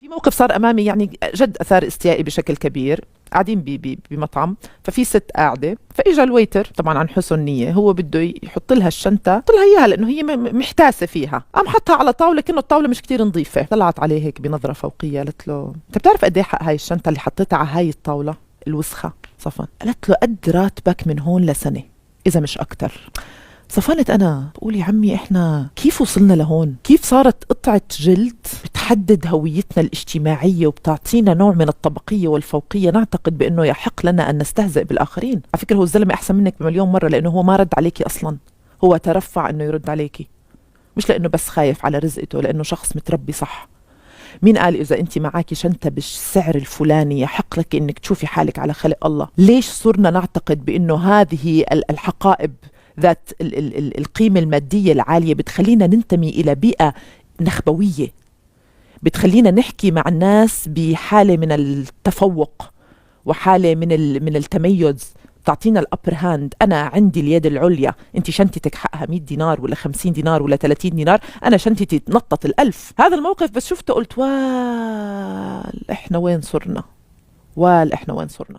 في موقف صار امامي يعني جد اثار استيائي بشكل كبير. قاعدين بمطعم، ففي ست قاعده، فاجا الويتر طبعا عن حسن نيه، هو بده يحط لها الشنطه، حط لها اياها لانه هي محتاسه فيها، قام حطها على طاوله كأنه الطاوله مش كتير نظيفه. طلعت عليه هيك بنظره فوقيه، قالت له انت بتعرف قد ايه حق هاي الشنطه اللي حطيتها على هاي الطاوله الوسخه؟ صفن. قالت له قد راتبك من هون لسنه اذا مش اكتر. صفنت أنا بقول يا عمي إحنا كيف وصلنا لهون؟ كيف صارت قطعة جلد بتحدد هويتنا الاجتماعية وبتعطينا نوع من الطبقية والفوقية نعتقد بأنه يحق لنا أن نستهزئ بالآخرين. على فكرة هو الزلمة أحسن منك بمليون مرة، لأنه هو ما رد عليكي أصلا، هو ترفع أنه يرد عليكي، مش لأنه بس خايف على رزقته، لأنه شخص متربي صح. مين قال إذا أنت معاكي شنطة بالسعر الفلاني يحق لك أنك تشوفي حالك على خلق الله؟ ليش صرنا نعتقد بأنه هذه الحقائب ذات القيمة المادية العالية بتخلينا ننتمي إلى بيئة نخبوية، بتخلينا نحكي مع الناس بحالة من التفوق وحالة من التميز، تعطينا الأبر هاند. أنا عندي اليد العليا، أنت شنطتك حقها 100 دينار ولا 50 دينار ولا 30 دينار، أنا شنطتي تنطط ال1000. هذا الموقف بس شفته قلت وال إحنا وين صرنا، وال إحنا وين صرنا.